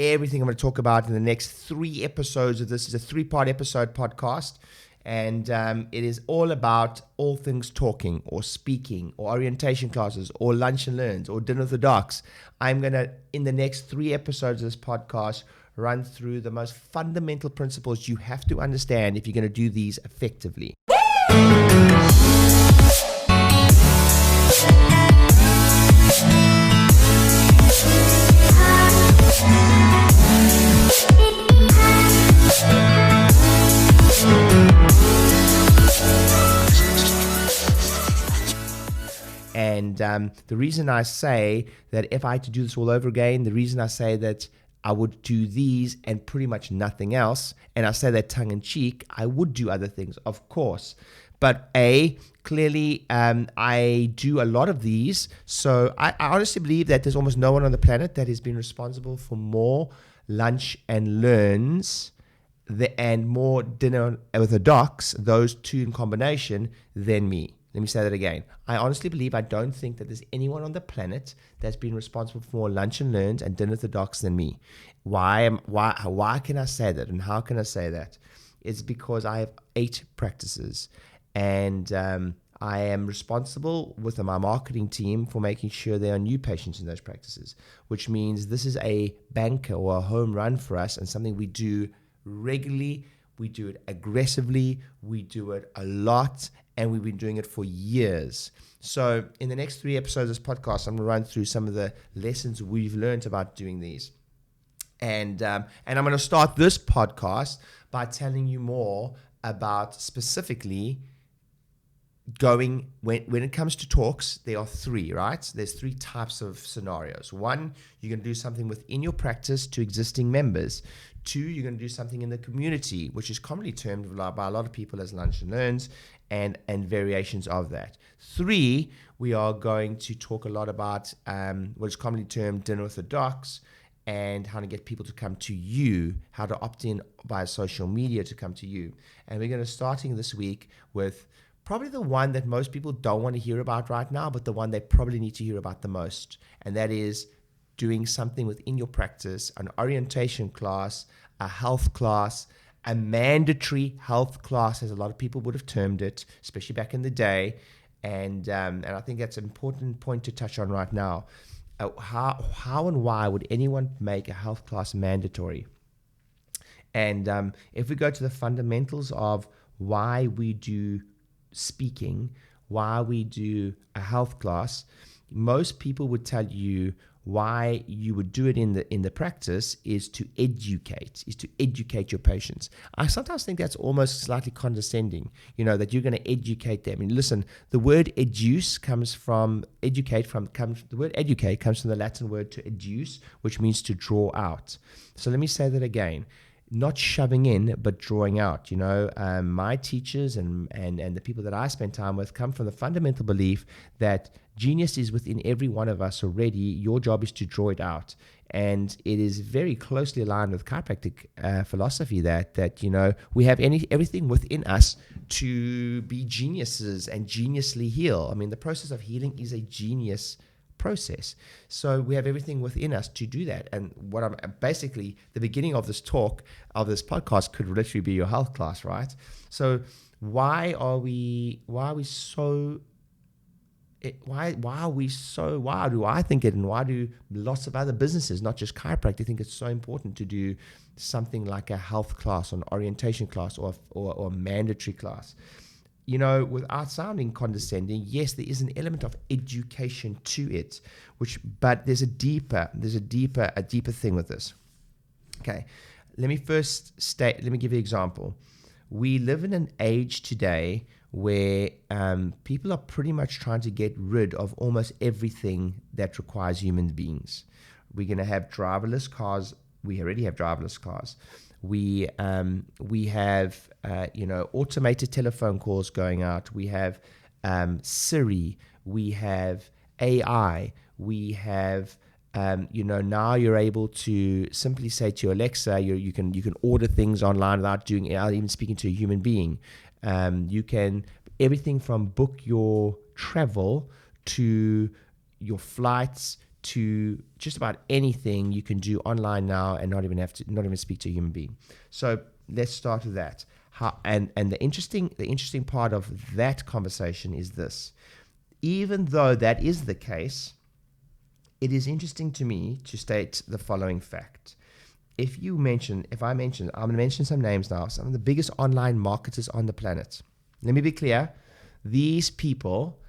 everything I'm going to talk about in the next 3 episodes of this. Is a 3-part episode podcast. And it is all about all things talking or speaking or orientation classes or lunch and learns or dinner with the docs. I'm going to, in the next 3 episodes of this podcast, run through the most fundamental principles you have to understand if you're going to do these effectively. And the reason I say that if I had to do this all over again, the reason I say that I would do these and pretty much nothing else, and I say that tongue-in-cheek, I would do other things, of course. But clearly, I do a lot of these. So I honestly believe that there's almost no one on the planet that has been responsible for more lunch and learns and more dinner with the docs, those two in combination, than me. Let me say that again. I honestly believe, I don't think that there's anyone on the planet that's been responsible for more lunch and learns and dinner with the docs than me. Why can I say that, and how can I say that? It's because I have 8 practices, and I am responsible with my marketing team for making sure there are new patients in those practices, which means this is a banker or a home run for us, and something we do regularly. We do it aggressively, we do it a lot, and we've been doing it for years. So in the next 3 episodes of this podcast, I'm going to run through some of the lessons we've learned about doing these. And I'm going to start this podcast by telling you more about specifically going, when it comes to talks, there are 3, right? There's 3 types of scenarios. 1, you're going to do something within your practice to existing members. 2, you're going to do something in the community, which is commonly termed by a lot of people as lunch and learns, and variations of that. 3, we are going to talk a lot about what is commonly termed dinner with the docs, and how to get people to come to you, how to opt in via social media to come to you. And we're going to starting this week with probably the one that most people don't want to hear about right now, but the one they probably need to hear about the most, and that is doing something within your practice, an orientation class, a health class, a mandatory health class, as a lot of people would have termed it, especially back in the day. And I think that's an important point to touch on right now. How and why would anyone make a health class mandatory? And if we go to the fundamentals of why we do speaking, why we do a health class, most people would tell you why you would do it in the practice is to educate your patients. I sometimes think that's almost slightly condescending, that you're going to educate them. And listen, the word educe comes from the word educate comes from the Latin word to educe, which means to draw out. So let me say that again. Not shoving in, but drawing out. My teachers and the people that I spend time with come from the fundamental belief that genius is within every one of us already. Your job is to draw it out. And it is very closely aligned with chiropractic philosophy that we have everything within us to be geniuses and geniusly heal. I mean, the process of healing is a genius process. So we have everything within us to do that. And what I'm basically, the beginning of this talk, of this podcast, could literally be your health class, right? So why do I think it, and why do lots of other businesses, not just chiropractic, think it's so important to do something like a health class, or an orientation class, or a mandatory class? Without sounding condescending, yes, there is an element of education to it, but there's a deeper thing with this. Okay, let me give you an example. We live in an age today where people are pretty much trying to get rid of almost everything that requires human beings. We're going to have driverless cars. We already have driverless cars. We have automated telephone calls going out. We have Siri. We have AI. We have now you're able to simply say to Alexa, you can order things online without even speaking to a human being. You can everything from book your travel to your flights to just about anything you can do online now and not even speak to a human being. So let's start with that. And the interesting part of that conversation is this. Even though that is the case, it is interesting to me to state the following fact. I'm going to mention some names now, some of the biggest online marketers on the planet. Let me be clear. These people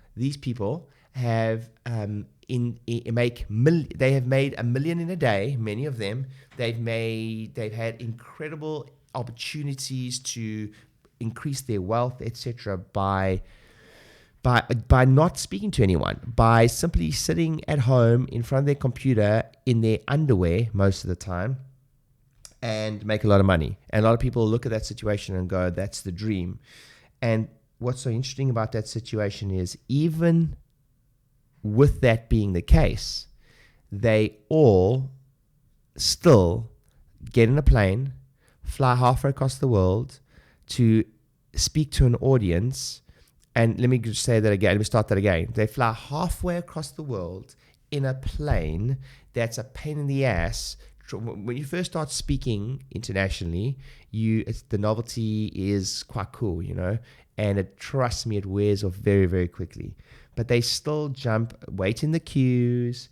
have they have made $1 million in a day. Many of them, they've had incredible opportunities to increase their wealth, etc. by not speaking to anyone, by simply sitting at home in front of their computer in their underwear most of the time, and make a lot of money. And a lot of people look at that situation and go, that's the dream. And what's so interesting about that situation is, even with that being the case, they all still get in a plane, fly halfway across the world to speak to an audience. And let me just say that again. Let me start that again. They fly halfway across the world in a plane that's a pain in the ass. When you first start speaking internationally, the novelty is quite cool, and trust me, it wears off very, very quickly. But they still wait in the queues,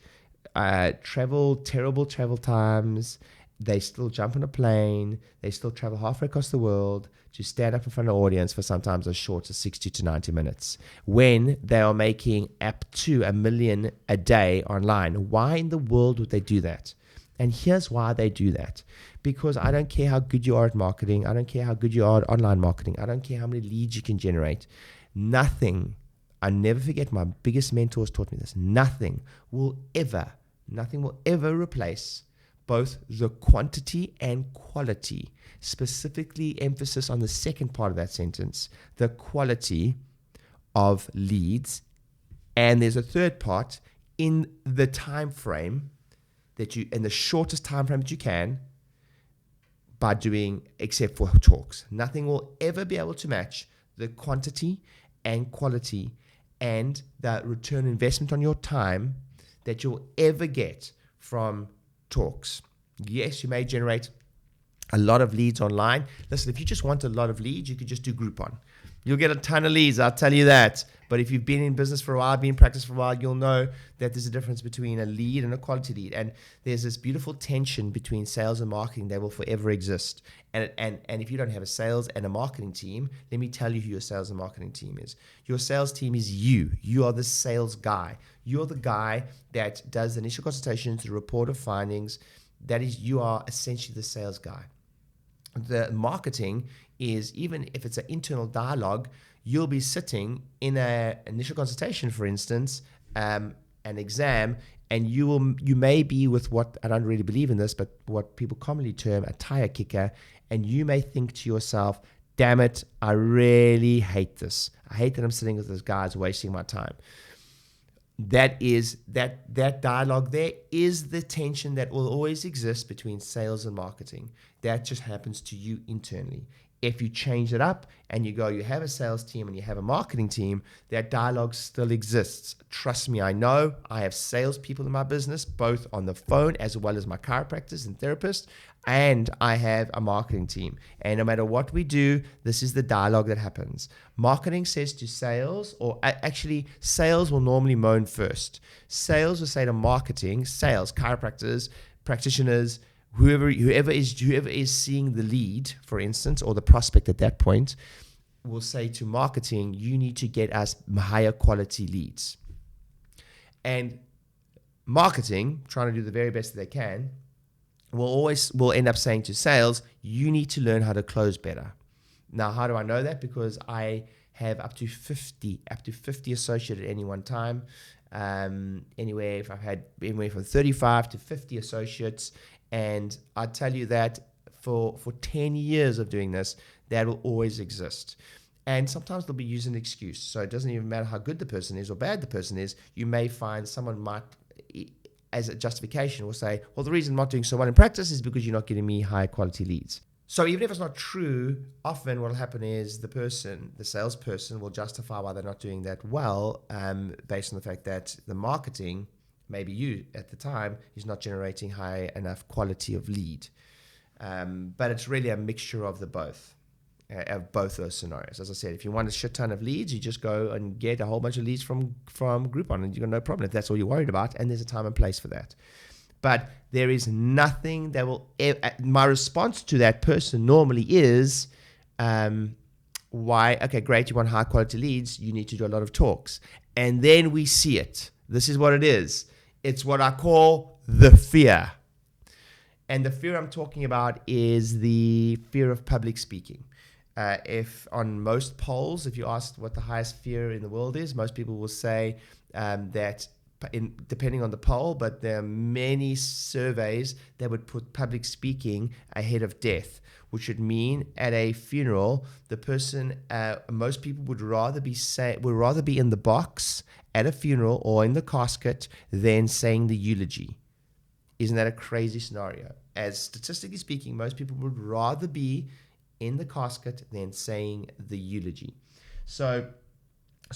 travel terrible travel times. They still jump on a plane. They still travel halfway across the world to stand up in front of an audience for sometimes as short as 60 to 90 minutes, when they are making up to $1 million a day online. Why in the world would they do that? And here's why they do that. Because I don't care how good you are at marketing. I don't care how good you are at online marketing. I don't care how many leads you can generate. I never forget, my biggest mentors taught me this. Nothing will ever replace both the quantity and quality. Specifically, emphasis on the second part of that sentence, the quality of leads. And there's a third part, in the time frame in the shortest time frame that you can, by doing, except for talks. Nothing will ever be able to match the quantity and quality and the return investment on your time that you'll ever get from talks. Yes, you may generate a lot of leads online. Listen, if you just want a lot of leads, you could just do Groupon. You'll get a ton of leads, I'll tell you that. But if you've been in business for a while, been in practice for a while, you'll know that there's a difference between a lead and a quality lead. And there's this beautiful tension between sales and marketing that will forever exist. And if you don't have a sales and a marketing team, let me tell you who your sales and marketing team is. Your sales team is you. You are the sales guy. You're the guy that does the initial consultations, the report of findings. You are essentially the sales guy. The marketing is, even if it's an internal dialogue, you'll be sitting in an initial consultation, for instance, an exam, and you may be with what, I don't really believe in this, but what people commonly term a tire kicker, and you may think to yourself, damn it, I really hate this. I hate that I'm sitting with this guy, wasting my time. That dialogue there is the tension that will always exist between sales and marketing. That just happens to you internally. If you change it up and you have a sales team and you have a marketing team, that dialogue still exists. Trust me, I know. I have salespeople in my business, both on the phone as well as my chiropractors and therapists, and I have a marketing team. And no matter what we do, this is the dialogue that happens. Marketing says to sales, or actually sales will normally moan first. Sales will say to marketing, sales, chiropractors, practitioners, whoever is seeing the lead, for instance, or the prospect at that point, will say to marketing, you need to get us higher quality leads. And marketing, trying to do the very best that they can, will end up saying to sales, you need to learn how to close better. Now, how do I know that? Because I have up to 50 associates at any one time. I've had anywhere from 35 to 50 associates. And I tell you that for 10 years of doing this, that will always exist. And sometimes they'll be using an excuse. So it doesn't even matter how good the person is or bad the person is. You may find someone might, as a justification, will say, well, the reason I'm not doing so well in practice is because you're not getting me high quality leads. So even if it's not true, often what will happen is the salesperson will justify why they're not doing that well, based on the fact that the marketing maybe you at the time is not generating high enough quality of lead. But it's really a mixture of both those scenarios. As I said, if you want a shit ton of leads, you just go and get a whole bunch of leads from Groupon, and you got no problem if that's all you're worried about. And there's a time and place for that. But there is nothing that will. My response to that person normally is, why? Okay, great. You want high quality leads. You need to do a lot of talks, and then we see it. This is what it is. It's what I call the fear. And the fear I'm talking about is the fear of public speaking. If on most polls, if you ask what the highest fear in the world is, most people will say that, depending on the poll, but there are many surveys that would put public speaking ahead of death, which would mean at a funeral, the person, most people would rather be in the box at a funeral or in the casket than saying the eulogy. Isn't that a crazy scenario? As statistically speaking, most people would rather be in the casket than saying the eulogy. So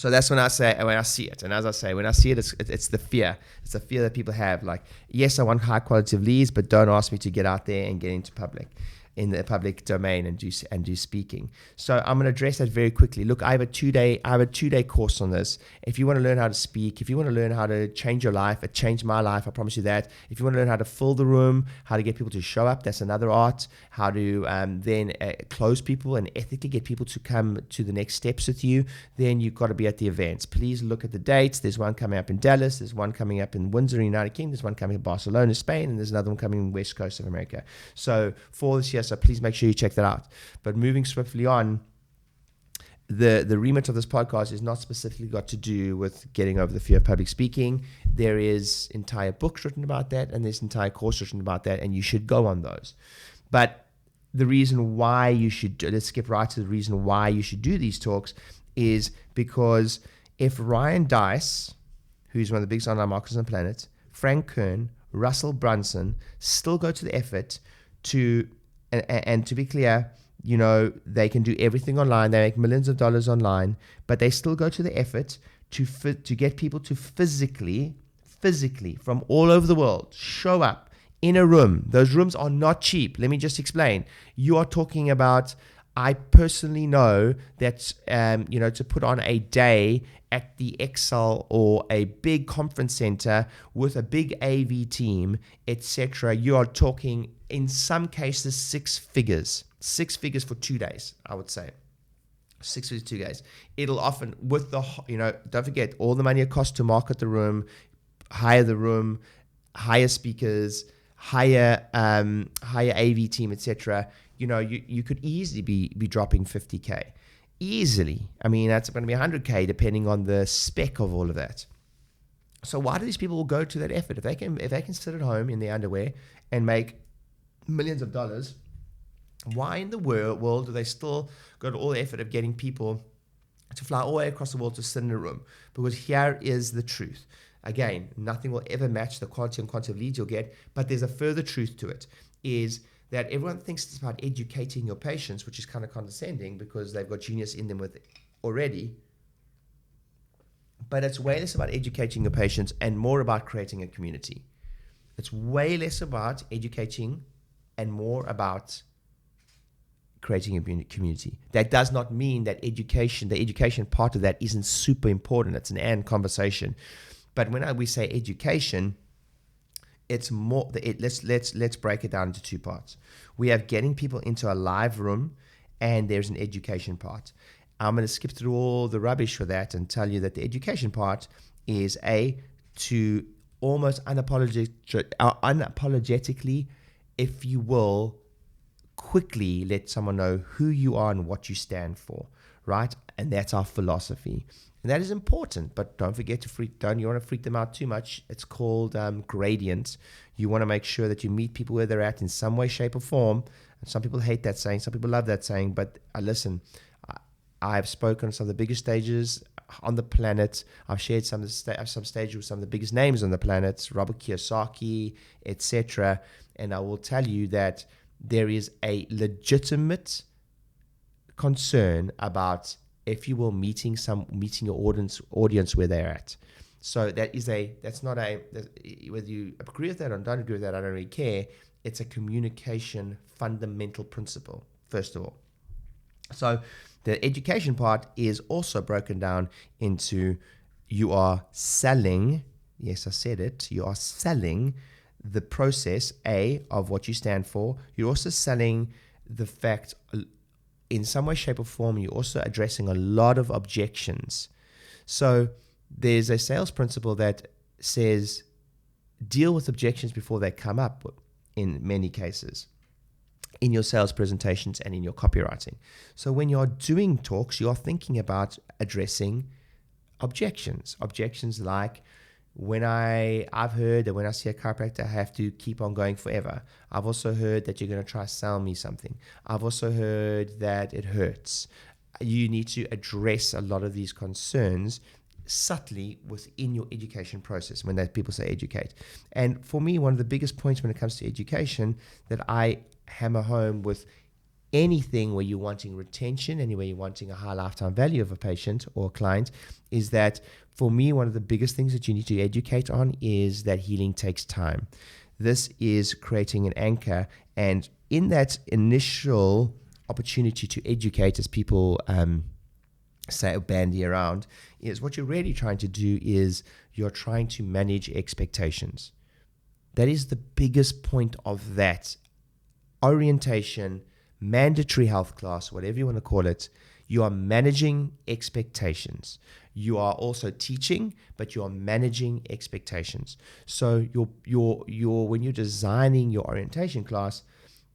that's when I see it. And as I say, when I see it, it's the fear. It's the fear that people have. Like, yes, I want high quality of leads, but don't ask me to get out there and get into in the public domain and do speaking. So I'm going to address that very quickly. Look, I have a 2-day course on this. If you want to learn how to speak, if you want to learn how to change your life, it changed my life, I promise you that. If you want to learn how to fill the room, how to get people to show up, that's another art. How to then close people and ethically get people to come to the next steps with you, then you've got to be at the events. Please look at the dates. There's one coming up in Dallas, there's one coming up in Windsor, United Kingdom, there's one coming in Barcelona, Spain, and there's another one coming in the West Coast of America. So for this year, so please make sure you check that out. But moving swiftly on, the remit of this podcast is not specifically got to do with getting over the fear of public speaking. There is entire books written about that, and there's entire course written about that, and you should go on those. But the reason why you should, let's skip right to the reason why you should do these talks, is because if Ryan Dice, who's one of the biggest online marketers on the planet, Frank Kern, Russell Brunson, still go to the effort to, and to be clear, you know, they can do everything online. They make millions of dollars online, but they still go to the effort to get people to physically from all over the world show up in a room. Those rooms are not cheap. Let me just explain. You are talking about, I personally know that, to put on a day at the Excel or a big conference center with a big AV team, etc., you are talking in some cases 6 figures. 6 figures for 2 days, I would say. 6 figures, 2 days. It'll often, with the, don't forget all the money it costs to market the room, hire the room, hire speakers, hire AV team, etc. You could easily be dropping 50K. Easily. I mean, that's going to be 100K depending on the spec of all of that. So why do these people go to that effort? If they can sit at home in their underwear and make millions of dollars, why in the world do they still go to all the effort of getting people to fly all the way across the world to sit in a room? Because here is the truth. Again, nothing will ever match the quality and quantity of leads you'll get, but there's a further truth to it, is that everyone thinks it's about educating your patients, which is kind of condescending because they've got genius in them with already. But it's way less about educating your patients and more about creating a community. It's way less about educating and more about creating a community. That does not mean that the education part of that isn't super important. It's an and conversation. But when we say education, it's more. Let's break it down into 2 parts. We have getting people into a live room, and there's an education part. I'm going to skip through all the rubbish for that and tell you that the education part is to almost unapologetically, if you will, quickly let someone know who you are and what you stand for, right? And that's our philosophy. And that is important, but don't forget to you want to freak them out too much. It's called gradient. You want to make sure that you meet people where they're at in some way, shape, or form. And some people hate that saying, some people love that saying, but listen, I've spoken on some of the biggest stages on the planet. I've shared some stages with some of the biggest names on the planet, Robert Kiyosaki, etc. And I will tell you that there is a legitimate concern about, if you will, meeting your audience where they're at. So that's not whether you agree with that or don't agree with that, I don't really care. It's a communication fundamental principle, first of all. So the education part is also broken down into, you are selling, yes, I said it, you are selling the process, of what you stand for. You're also selling the fact, in some way, shape, or form, you're also addressing a lot of objections. So there's a sales principle that says deal with objections before they come up in many cases, in your sales presentations and in your copywriting. So when you're doing talks, you're thinking about addressing objections. Objections like, I've heard that when I see a chiropractor, I have to keep on going forever. I've also heard that you're going to try to sell me something. I've also heard that it hurts. You need to address a lot of these concerns subtly within your education process when people say educate. And for me, one of the biggest points when it comes to education that I hammer home with anything where you're wanting retention, anywhere you're wanting a high lifetime value of a patient or a client, is that for me, one of the biggest things that you need to educate on is that healing takes time. This is creating an anchor, and in that initial opportunity to educate, as people say or bandy around, is what you're really trying to do is you're trying to manage expectations. That is the biggest point of that orientation, mandatory health class, whatever you want to call it. You are managing expectations. You are also teaching, but you are managing expectations. So when you're designing your orientation class,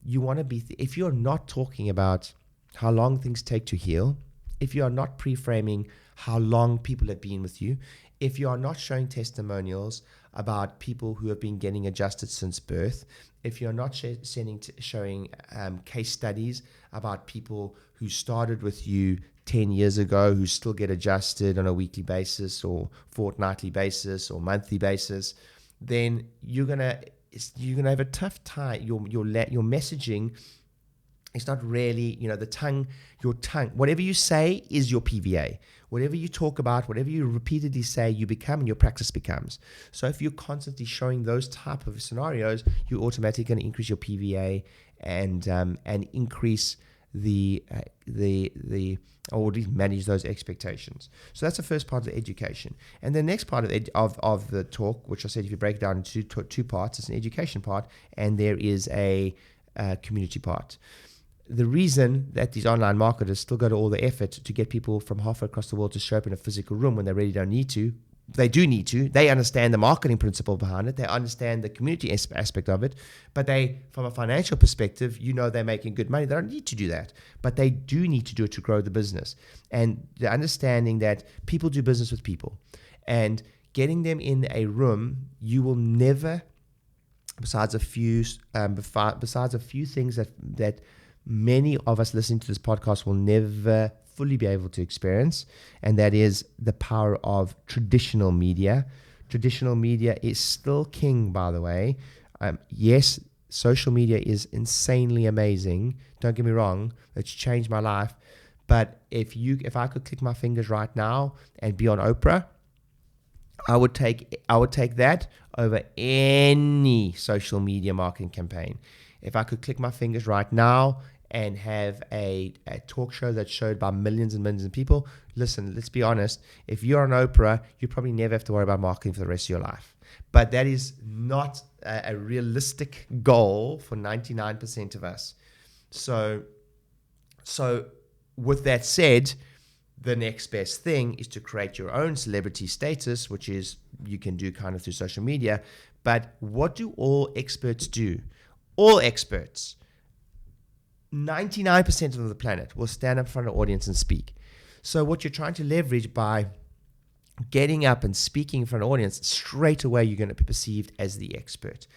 you want to be, if you're not talking about how long things take to heal, if you are not pre-framing how long people have been with you, if you are not showing testimonials about people who have been getting adjusted since birth, if you're not showing case studies about people who started with you 10 years ago who still get adjusted on a weekly basis or fortnightly basis or monthly basis, then you're gonna have a tough time. Your messaging, it's not really, your tongue, whatever you say is your PVA. Whatever you talk about, whatever you repeatedly say, you become, and your practice becomes. So if you're constantly showing those type of scenarios, you're automatically going to increase your PVA and increase or at least manage those expectations. So that's the first part of the education. And the next part of the talk, which I said if you break it down into two parts, it's an education part and there is a community part. The reason that these online marketers still go to all the effort to get people from halfway across the world to show up in a physical room when they really don't need to, they do need to. They understand the marketing principle behind it. They understand the community aspect of it. But they, from a financial perspective, they're making good money. They don't need to do that. But they do need to do it to grow the business. And the understanding that people do business with people. And getting them in a room, you will never, besides a few things that many of us listening to this podcast will never fully be able to experience, and that is the power of traditional media. Traditional media is still king, by the way. Yes, social media is insanely amazing. Don't get me wrong, it's changed my life. But if I could click my fingers right now and be on Oprah, I would take that over any social media marketing campaign. If I could click my fingers right now and have a talk show that's showed by millions and millions of people, listen, let's be honest, if you're on Oprah, you probably never have to worry about marketing for the rest of your life. But that is not a realistic goal for 99% of us. So with that said, the next best thing is to create your own celebrity status, which is you can do kind of through social media. But what do all experts do? All experts, 99% of the planet will stand up in front of an audience and speak. So what you're trying to leverage by getting up and speaking in front of an audience, straight away you're going to be perceived as the expert.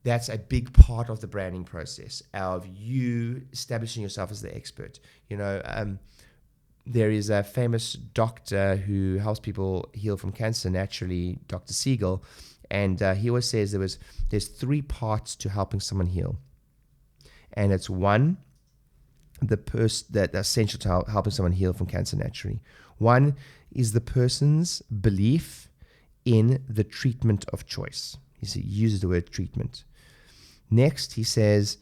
That's a big part of the branding process of you establishing yourself as the expert. There is a famous doctor who helps people heal from cancer naturally, Dr. Siegel, and he always says there's three parts to helping someone heal. And it's one, that's essential to helping someone heal from cancer naturally. One is the person's belief in the treatment of choice. He uses the word treatment. Next, he says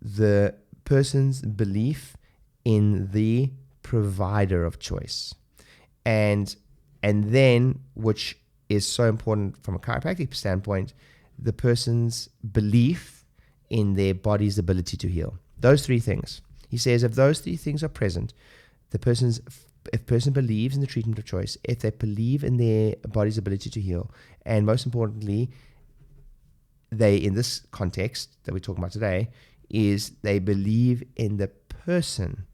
the person's belief in the provider of choice. And then, which is so important from a chiropractic standpoint, the person's belief in their body's ability to heal. Those three things. He says if those three things are present, if person believes in the treatment of choice, if they believe in their body's ability to heal, and most importantly, they, in this context that we're talking about today, is they believe in the person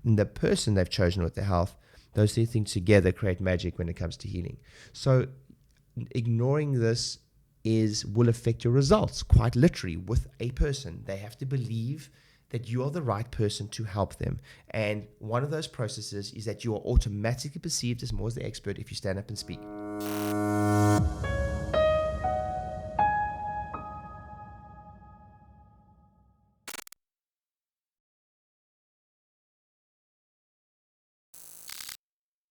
they've chosen with their health. Those three things together create magic when it comes to healing. So ignoring this will affect your results, quite literally, with a person. They have to believe that you are the right person to help them. And one of those processes is that you are automatically perceived as more as the expert if you stand up and speak.